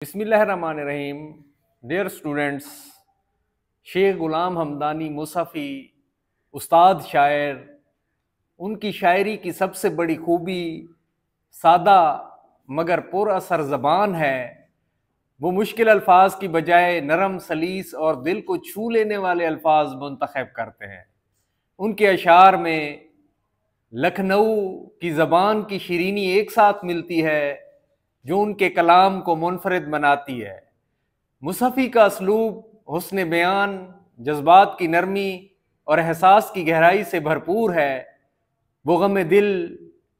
बिस्मिल्लाहिर्रहमानिर्रहीम। Dear students, Sheikh गुलाम हमदानी मुसफ़ी उस्ताद शायर, उनकी शायरी की सबसे बड़ी खूबी सादा मगर पुरअसर ज़बान है। वो मुश्किल अल्फाज की बजाय नरम सलीस और दिल को छू लेने वाले अल्फाज मुंतखब करते हैं। उनके अशार में लखनऊ की ज़बान की शीरीनी एक साथ मिलती है जो उनके कलाम को मुनफरिद बनाती है। मुसफ़ी का असलूब हुस्न बयान, जज्बात की नरमी और एहसास की गहराई से भरपूर है। वो गम दिल,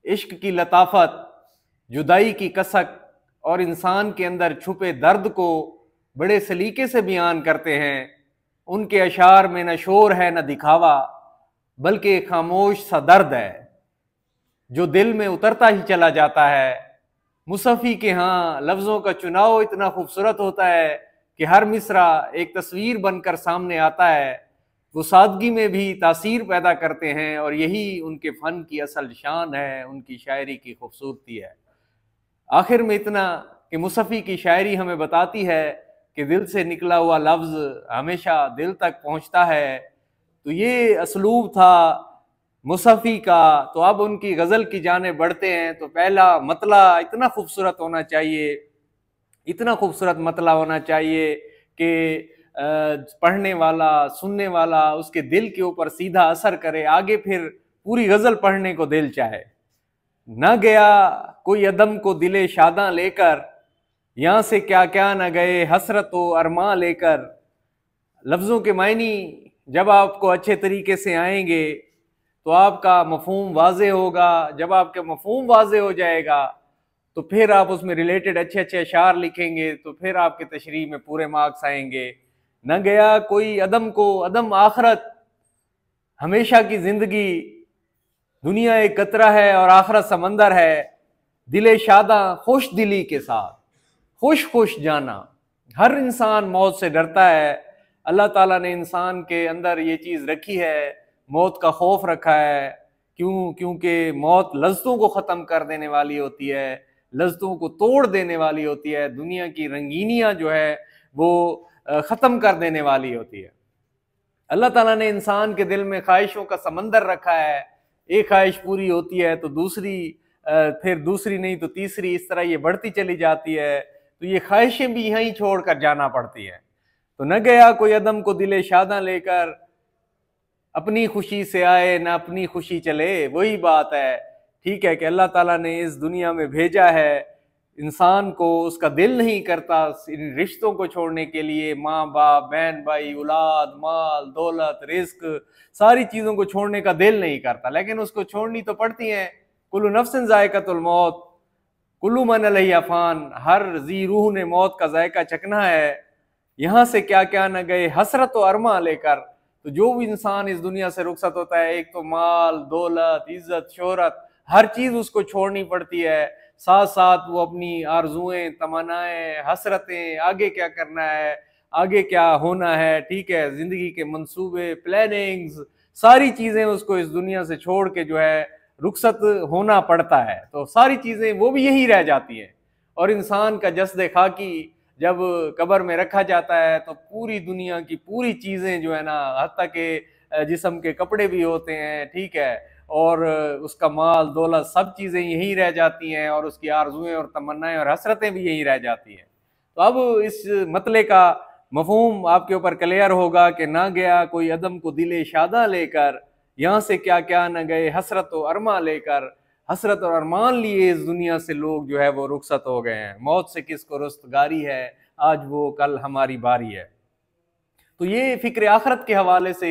इश्क की लताफत, जुदाई की कसक और इंसान के अंदर छुपे दर्द को बड़े सलीके से बयान करते हैं। उनके अशार में न शोर है न दिखावा, बल्कि एक खामोश सा दर्द है जो दिल में उतरता ही चला जाता है। मुसफ़ी के यहाँ लफ्ज़ों का चुनाव इतना खूबसूरत होता है कि हर मिसरा एक तस्वीर बनकर सामने आता है। वो सादगी में भी तासीर पैदा करते हैं और यही उनके फ़न की असल शान है, उनकी शायरी की खूबसूरती है। आखिर में इतना कि मुसफ़ी की शायरी हमें बताती है कि दिल से निकला हुआ लफ्ज़ हमेशा दिल तक पहुँचता है। तो ये असलूब था मुसफ़ी का। तो अब उनकी गज़ल की जाने बढ़ते हैं। तो पहला मतला इतना खूबसूरत होना चाहिए, इतना खूबसूरत मतला होना चाहिए कि पढ़ने वाला, सुनने वाला उसके दिल के ऊपर सीधा असर करे, आगे फिर पूरी गज़ल पढ़ने को दिल चाहे। न गया कोई अदम को दिले शादां लेकर, यहाँ से क्या क्या न गए हसरत व अरमा लेकर। लफ्ज़ों के मायनी जब आपको अच्छे तरीके से आएंगे तो आपका मफ़हूम वाज़े होगा। जब आपका मफ़हूम वाज़े हो जाएगा तो फिर आप उसमें रिलेटेड अच्छे अच्छे अशार लिखेंगे, तो फिर आपके तशरीह में पूरे मार्क्स आएंगे। न गया कोई अदम को अदम आखरत, हमेशा की ज़िंदगी दुनिया एक कतरा है और आखरत समंदर है। दिले शादा खुश दिली के साथ खुश खुश जाना। हर इंसान मौत से डरता है। अल्लाह ताला ने इंसान के अंदर ये चीज़ रखी है, मौत का खौफ रखा है। क्योंकि मौत लज्जतों को ख़त्म कर देने वाली होती है, लज्जतों को तोड़ देने वाली होती है, दुनिया की रंगीनियाँ जो है वो ख़त्म कर देने वाली होती है। अल्लाह ताला ने इंसान के दिल में ख्वाहिशों का समंदर रखा है। एक ख्वाहिश पूरी होती है तो दूसरी, फिर दूसरी नहीं तो तीसरी, इस तरह ये बढ़ती चली जाती है। तो ये ख्वाहिशें भी यहीं छोड़ कर जाना पड़ती है। तो न गया कोई अदम को दिले शादां लेकर, अपनी खुशी से आए ना अपनी खुशी चले। वही बात है, ठीक है, कि अल्लाह ताला ने इस दुनिया में भेजा है इंसान को, उसका दिल नहीं करता इन रिश्तों को छोड़ने के लिए। माँ बाप, बहन भाई, औलाद, माल दौलत, रिस्क, सारी चीज़ों को छोड़ने का दिल नहीं करता, लेकिन उसको छोड़नी तो पड़ती हैं। कुल्लु नफ्सिन ज़ायक़तुल मौत, कुल्लु मन अलैहा फ़ान। हर जी रूह ने मौत का जायका चखना है। यहाँ से क्या क्या न गए हसरत व अरमा लेकर। तो जो भी इंसान इस दुनिया से रुखसत होता है, एक तो माल दौलत, इज्जत, शोहरत, हर चीज़ उसको छोड़नी पड़ती है। साथ साथ वो अपनी आरजुएं, तमन्नाएं, हसरतें, आगे क्या करना है, आगे क्या होना है, ठीक है, ज़िंदगी के मंसूबे, प्लानिंग्स, सारी चीज़ें उसको इस दुनिया से छोड़ के जो है रुखसत होना पड़ता है। तो सारी चीज़ें वो भी यही रह जाती हैं। और इंसान का जस्द खाकी जब कब्र में रखा जाता है तो पूरी दुनिया की पूरी चीज़ें जो है ना, हत्ता के जिस्म के कपड़े भी होते हैं, ठीक है, और उसका माल दौलत, सब चीज़ें यहीं रह जाती हैं और उसकी आरजुएं और तमन्नाएं और हसरतें भी यहीं रह जाती हैं। तो अब इस मतले का मफहूम आपके ऊपर क्लियर होगा कि ना गया कोई अदम को दिले शादा लेकर, यहाँ से क्या क्या न गए हसरत व अरमा लेकर। हसरत और अरमान लिए इस दुनिया से लोग जो है वो रुखसत हो गए हैं। मौत से किसको रुस्तगारी है, आज वो कल हमारी बारी है। तो ये फिक्र आखरत के हवाले से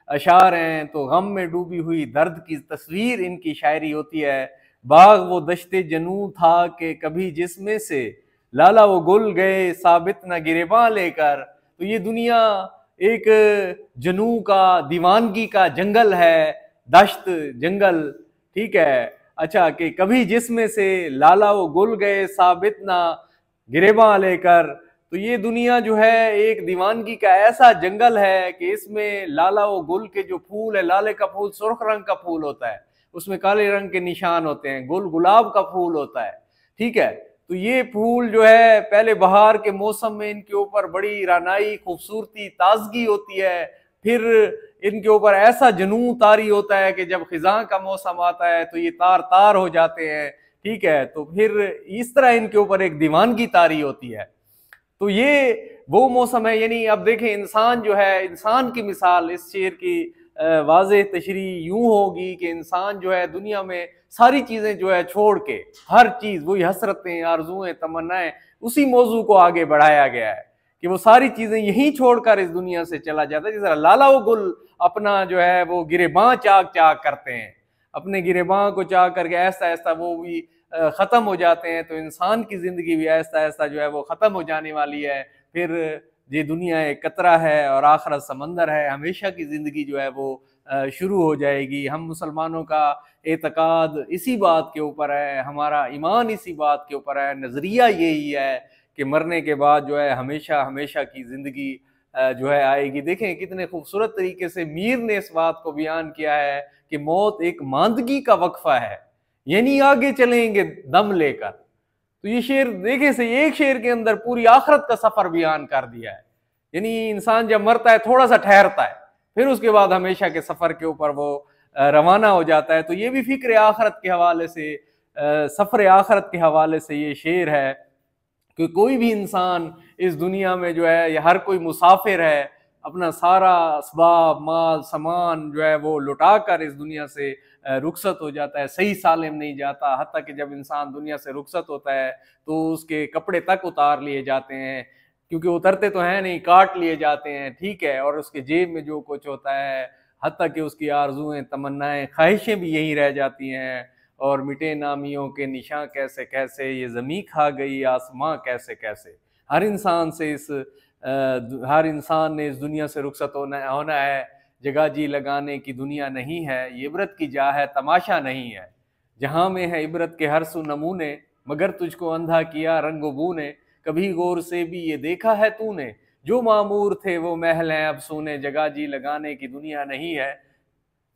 अशार हैं। तो गम में डूबी हुई दर्द की तस्वीर इनकी शायरी होती है। बाग वो दश्ते जनू था कि कभी जिसमें से, लाला वो गुल गए साबित न गिरेबां लेकर। तो ये दुनिया एक जनू का, दीवानगी का जंगल है, दश्त जंगल, ठीक है। अच्छा, कि कभी जिसमें से लाला वो गुल गए साबित ना गिरेबां लेकर। तो ये दुनिया जो है एक दीवानगी का ऐसा जंगल है कि इसमें लाला वो गुल के जो फूल है, लाले का फूल सुर्ख रंग का फूल होता है, उसमें काले रंग के निशान होते हैं। गुल गुलाब का फूल होता है, ठीक है। तो ये फूल जो है पहले बहार के मौसम में इनके ऊपर बड़ी रानाई, खूबसूरती, ताजगी होती है, फिर इनके ऊपर ऐसा जुनून तारी होता है कि जब खिजां का मौसम आता है तो ये तार तार हो जाते हैं, ठीक है। तो फिर इस तरह इनके ऊपर एक दीवानगी तारी होती है। तो ये वो मौसम है। यानी अब देखें, इंसान जो है, इंसान की मिसाल इस शेर की वाज़ेह तशरीह यूं होगी कि इंसान जो है दुनिया में सारी चीज़ें जो है छोड़ के, हर चीज़, वही हसरतें, आरजुएं, तमन्नाएं, उसी मौजू को आगे बढ़ाया गया है कि वो सारी चीज़ें यहीं छोड़कर इस दुनिया से चला जाता है। जिस तरह लाला वो गुल अपना जो है वो गिरेबां चाक चाक करते हैं, अपने गिरेबां को चाक करके ऐसा ऐसा वो भी ख़त्म हो जाते हैं, तो इंसान की ज़िंदगी भी ऐसा ऐसा जो है वो ख़त्म हो जाने वाली है। फिर ये दुनिया एक कतरा है और आखिरत समंदर है, हमेशा की ज़िंदगी जो है वो शुरू हो जाएगी। हम मुसलमानों का एतकाद इसी बात के ऊपर है, हमारा ईमान इसी बात के ऊपर है, नज़रिया यही है कि मरने के बाद जो है हमेशा हमेशा की ज़िंदगी जो है आएगी। देखें कितने खूबसूरत तरीके से मीर ने इस बात को बयान किया है कि मौत एक मांदगी का वक्फा है, यानी आगे चलेंगे दम लेकर। तो ये शेर देखे से एक शेर के अंदर पूरी आखिरत का सफर बयान कर दिया है। यानी इंसान जब मरता है थोड़ा सा ठहरता है, फिर उसके बाद हमेशा के सफर के ऊपर वो रवाना हो जाता है। तो ये भी फिक्र आखिरत के हवाले से, सफर आखिरत के हवाले से ये शेर है कि कोई भी इंसान इस दुनिया में जो है, या हर कोई मुसाफिर है, अपना सारा असबाब, माल, सामान जो है वो लुटा कर इस दुनिया से रुखसत हो जाता है, सही सालिम नहीं जाता। हत्ता कि जब इंसान दुनिया से रुखसत होता है तो उसके कपड़े तक उतार लिए जाते हैं, क्योंकि उतरते तो हैं नहीं, काट लिए जाते हैं, ठीक है। और उसके जेब में जो कुछ होता है, हत्ता कि उसकी आरजुएं, तमन्नाएं, ख्वाहिशें भी यहीं रह जाती हैं। और मिटे नामियों के निशां कैसे कैसे, ये ज़मीं खा गई आसमां कैसे कैसे। हर इंसान से हर इंसान ने इस दुनिया से रुखसत होना है। जगह जी लगाने की दुनिया नहीं है, ये इबरत की जा है, तमाशा नहीं है। जहाँ में है इबरत के हर सू नमूने, मगर तुझको अंधा किया रंगो बू ने। कभी गौर से भी ये देखा है तूने, जो मामूर थे वो महल हैं अब सोने। जगह जी लगाने की दुनिया नहीं है,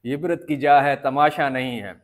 ये इबरत की जा है, तमाशा नहीं है।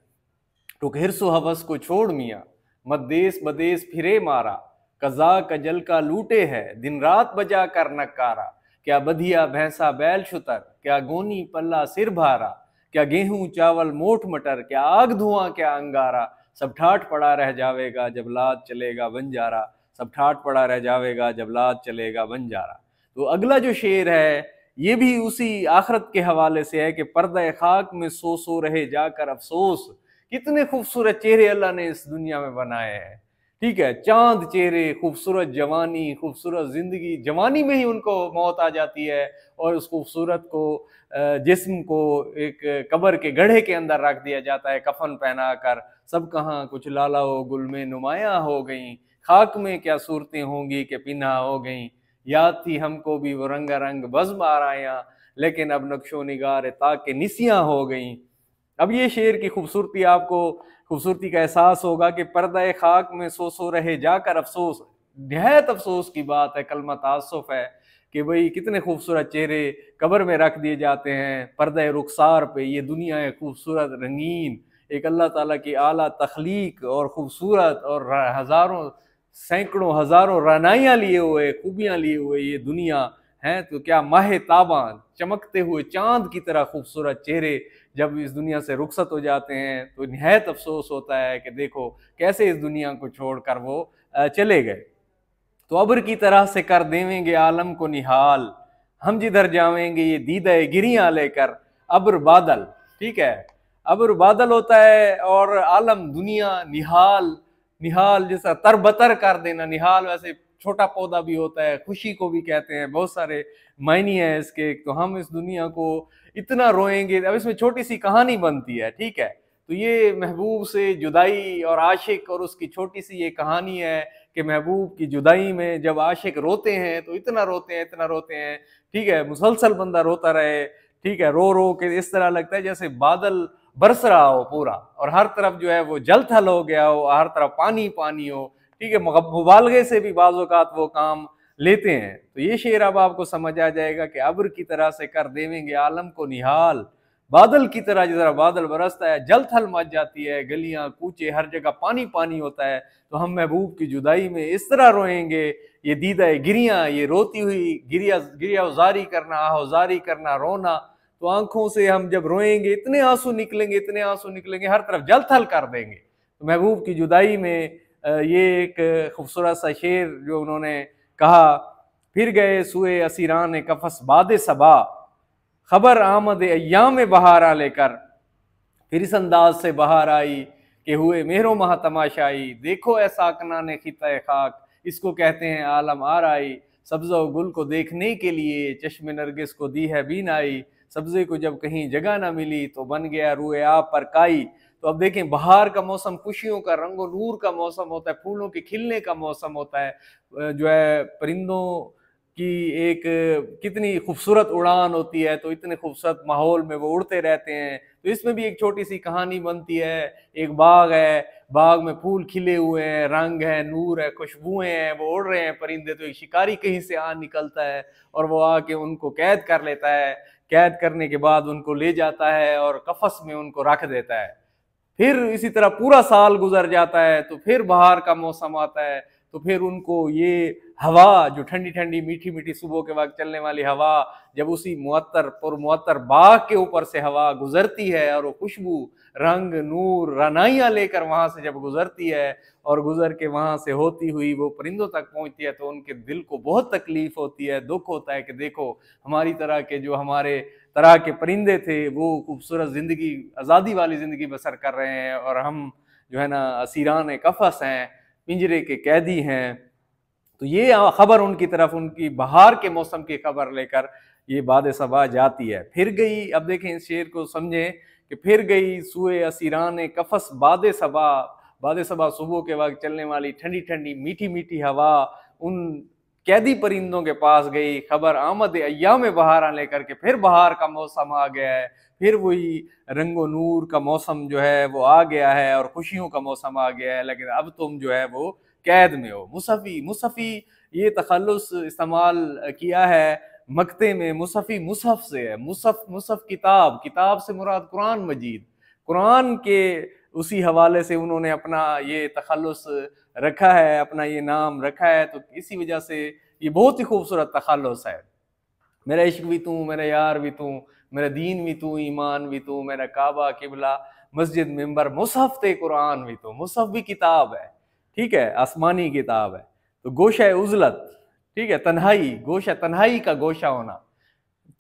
तो हिर्सो हवस को छोड़ मियाँ, मत देश बदेश फिरे मारा। कज़ा कजल का लूटे है, दिन रात बजा कर नकारा। क्या बधिया भैंसा बैल शुतर, क्या गोनी पल्ला सिर भारा। क्या गेहूं चावल मोठ मटर, क्या आग धुआं क्या अंगारा। सब ठाठ पड़ा रह जावेगा जब लाद चलेगा बंजारा। सब ठाठ पड़ा रह जावेगा जब लाद चलेगा बंजारा। तो अगला जो शेर है ये भी उसी आखरत के हवाले से है कि पर्दा खाक में सो रहे जाकर अफसोस। कितने खूबसूरत चेहरे अल्लाह ने इस दुनिया में बनाए हैं, ठीक है। चांद चेहरे, खूबसूरत जवानी, खूबसूरत जिंदगी, जवानी में ही उनको मौत आ जाती है और उस खूबसूरत को जिस्म को एक कब्र के गड्ढे के अंदर रख दिया जाता है, कफन पहना कर। सब कहाँ कुछ लाला हो गुल में नुमाया हो गई, खाक में क्या सूरतें होंगी कि पिन्हा हो गई। याद थी हमको भी वो रंगा रंग बज़्म आरायां, लेकिन अब नक्शो निगार ताकि निसियां हो गई। अब ये शेर की खूबसूरती, आपको खूबसूरती का एहसास होगा कि पर्दा खाक में सो रहे जाकर अफसोस। निहायत अफसोस की बात है, कलमा तासुफ है कि भाई कितने खूबसूरत चेहरे कब्र में रख दिए जाते हैं पर्दा रुखसार पे। ये दुनिया है खूबसूरत, रंगीन, एक अल्लाह ताला की आला तख्लीक और खूबसूरत और हज़ारों सैकड़ों हज़ारों रानाइयाँ लिए हुए, खूबियाँ लिए हुए ये दुनिया है। तो क्या माहे ताबान, चमकते हुए चांद की तरह खूबसूरत चेहरे जब इस दुनिया से रुखसत हो जाते हैं तो निहायत अफसोस होता है कि देखो कैसे इस दुनिया को छोड़कर वो चले गए। तो अब्र की तरह से कर देवेंगे आलम को निहाल, हम जिधर जावेंगे ये दीदा गिरियां लेकर। अब्र बादल, ठीक है, अब्र बादल होता है और आलम दुनिया, निहाल, निहाल जैसा तरबतर कर देना। निहाल वैसे छोटा पौधा भी होता है, खुशी को भी कहते हैं, बहुत सारे मायने हैं इसके। तो हम इस दुनिया को इतना रोएंगे, अब इसमें छोटी सी कहानी बनती है, ठीक है। तो ये महबूब से जुदाई और आशिक और उसकी छोटी सी ये कहानी है कि महबूब की जुदाई में जब आशिक रोते हैं तो इतना रोते हैं, इतना रोते हैं, ठीक है, मुसलसल बंदा रोता रहे, ठीक है, रो रो के इस तरह लगता है जैसे बादल बरस रहा हो पूरा और हर तरफ जो है वो जल थल हो गया हो, हर तरफ पानी पानी हो, ठीक है। मुबालगे से भी बाज़ औक़ात वो काम लेते हैं। तो ये शेर अब आपको समझ आ जाएगा कि अब्र की तरह से कर देवेंगे आलम को निहाल, बादल की तरह, जिस तरह बादल बरसता है, जल थल मच जाती है, गलियां कूचे हर जगह पानी पानी होता है, तो हम महबूब की जुदाई में इस तरह रोएंगे। ये दीदा गिरियां, ये रोती हुई गिरिया गिरिया उजारी करना, आहुजारी करना, रोना, तो आंखों से हम जब रोएंगे इतने आंसू निकलेंगे, इतने आंसू निकलेंगे, हर तरफ जल थल कर देंगे। तो महबूब की जुदाई में ये एक खूबसूरत सा शेर जो उन्होंने कहा, फिर गए सुए असीरान कफस बाद सबा, खबर आमद अय्याम बहारा लेकर, फिर इस अंदाज से बहार आई कि हुए मेहरो महा तमाशाई, देखो ऐसा कना ने खिता खाक, इसको कहते हैं आलम आराई, सब्ज़ो गुल को देखने के लिए चश्मे नरगिस को दी है बीनाई, सब्ज़े को जब कहीं जगह ना मिली तो बन गया रूए आप पर काई। तो अब देखें, बहार का मौसम खुशियों का, रंगो नूर का मौसम होता है, फूलों के खिलने का मौसम होता है, जो है परिंदों की एक कितनी खूबसूरत उड़ान होती है, तो इतने खूबसूरत माहौल में वो उड़ते रहते हैं। तो इसमें भी एक छोटी सी कहानी बनती है। एक बाग है, बाग में फूल खिले हुए हैं, रंग है, नूर है, खुशबुएं हैं, वो उड़ रहे हैं परिंदे, तो एक शिकारी कहीं से आ निकलता है और वो आके उनको कैद कर लेता है। कैद करने के बाद उनको ले जाता है और कफस में उनको रख देता है। फिर इसी तरह पूरा साल गुजर जाता है, तो फिर बाहर का मौसम आता है, तो फिर उनको ये हवा, जो ठंडी ठंडी मीठी मीठी सुबह के वक्त चलने वाली हवा, जब उसी मुअत्तर बाग के ऊपर से हवा गुजरती है और वो खुशबू, रंग, नूर, रनाइयां लेकर वहां से जब गुजरती है और गुजर के वहां से होती हुई वो परिंदों तक पहुंचती है, तो उनके दिल को बहुत तकलीफ होती है, दुख होता है कि देखो हमारी तरह के, जो हमारे तरह के परिंदे थे, वो खूबसूरत जिंदगी, आज़ादी वाली जिंदगी बसर कर रहे हैं और हम जो है ना असीरान कफस हैं, पिंजरे के कैदी हैं। तो ये खबर उनकी तरफ, उनकी बहार के मौसम की खबर लेकर ये बाद सबा जाती है। फिर गई, अब देखें इस शेर को समझें कि फिर गई सुए असीरान कफस बाद सबा, बाद सबा सुबह के वक्त चलने वाली ठंडी ठंडी मीठी मीठी हवा उन कैदी परिंदों के पास गई, खबर आमद अय्याम बहारा लेकर के, फिर बहार का मौसम आ गया है, फिर वही रंगो नूर का मौसम जो है वो आ गया है और खुशियों का मौसम आ गया है, लेकिन अब तुम जो है वो कैद में हो। मुसफ़ी, मुसफ़ी ये तखल्लुस इस्तेमाल किया है मक्ते में, मुसफ़ी मुसहफ से है, मुसफ मुसफ किताब, किताब से मुराद कुरान मजीद, कुरान के उसी हवाले से उन्होंने अपना ये तखल्लुस रखा है, अपना ये नाम रखा है। तो इसी वजह से ये बहुत ही खूबसूरत तखल्लुस है। मेरा इश्क भी तू, मेरा यार भी तू, मेरा दीन भी तू, ईमान भी तू, मेरा काबा किबला मस्जिद मिंबर, मुसहफ ते कुरान भी तू। मुसहफ भी किताब है, ठीक है, आसमानी किताब है। तो गोशा उजलत, ठीक है, तन्हाई, गोशा तन्हाई का गोशा होना,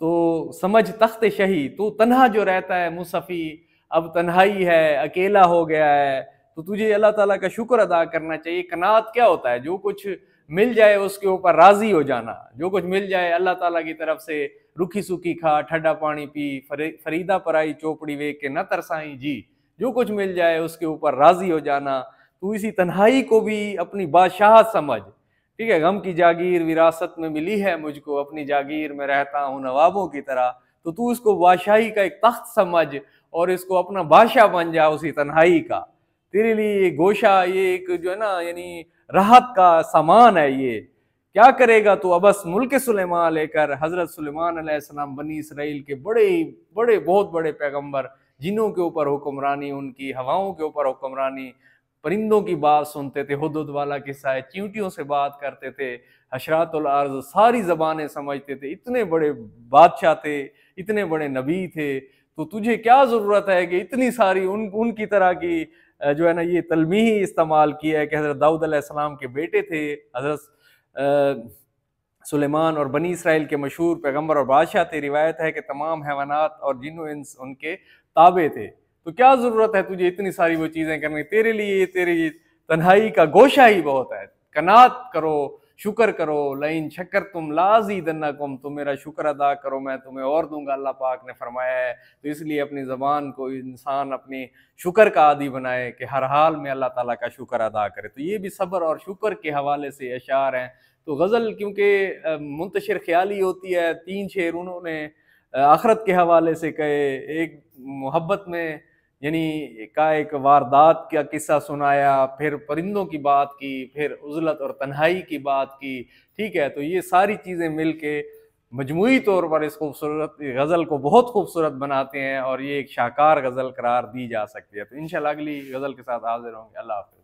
तो समझ तख्त शही, तू तन्हा जो रहता है मुसफ़ी, अब तन्हाई है, अकेला हो गया है, तो तुझे अल्लाह ताला का शुक्र अदा करना चाहिए। कनात क्या होता है? जो कुछ मिल जाए उसके ऊपर राजी हो जाना, जो कुछ मिल जाए अल्लाह ताला की तरफ से, रुखी सुखी खा, ठंडा पानी पी, फरीदा पराई चोपड़ी वे के न तरसाई जी, जो कुछ मिल जाए उसके ऊपर राजी हो जाना। तू इसी तन्हाई को भी अपनी बादशाहत समझ, ठीक है, गम की जागीर विरासत में मिली है मुझको, अपनी जागीर में रहता हूँ नवाबों की तरह, तो तू इसको बादशाही का एक तख्त समझ और इसको अपना बादशाह बन जा उसी तन्हाई का। तेरे लिए ये गोशा, ये एक जो है ना, यानी राहत का सामान है। ये क्या करेगा तू अबस मुल्क सुलेमान लेकर, हजरत सुलेमान अलैहिस्सलाम बनी इसराइल के बड़े बड़े बहुत बड़े पैगंबर, जिन्हों के ऊपर हुक्मरानी उनकी, हवाओं के ऊपर हुक्मरानी, परिंदों की बात सुनते थे, हुदहुद वाला किस्सा है, चींटियों से बात करते थे, हशरातुल अर्ज़ सारी ज़बानें समझते थे, इतने बड़े बादशाह थे, इतने बड़े नबी थे। तो तुझे क्या ज़रूरत है कि इतनी सारी उनकी तरह की जो है ना ये तलमीही इस्तेमाल किया है कि हज़रत दाऊद अलैहिस्सलाम के बेटे थे हज़रत सुलेमान, और बनी इसराइल के मशहूर पैगंबर और बादशाह थे। रिवायत है कि तमाम हैवानात और जिन्नो इंस उनके ताबे थे। तो क्या ज़रूरत है तुझे इतनी सारी वो चीज़ें करने? तेरे लिए तेरी तन्हाई का गोशा ही बहुत है। कनात करो, शुक्र करो, लइन शक्कर तुम लाज़ीदन्नकुम, तुम मेरा शुक्र अदा करो मैं तुम्हें और दूंगा, अल्लाह पाक ने फरमाया है। तो इसलिए अपनी ज़बान को इंसान अपनी शुक्र का आदी बनाए कि हर हाल में अल्लाह ताला का शुक्र अदा करे। तो ये भी सब्र और शुक्र के हवाले से अशार हैं। तो गज़ल क्योंकि मुंतशिर ख्याली होती है, 3 शेर उन्होंने आखरत के हवाले से कहे, एक मोहब्बत में यानी का एक वारदात का किस्सा सुनाया, फिर परिंदों की बात की, फिर उजलत और तन्हाई की बात की, ठीक है। तो ये सारी चीज़ें मिल के मजमूई तौर पर इस खूबसूरत गज़ल को बहुत खूबसूरत बनाते हैं और ये एक शाहकार गज़ल करार दी जा सकती है। तो इंशाल्लाह अगली गज़ल के साथ हाजिर होंगे। अल्लाह हाफ़िज़।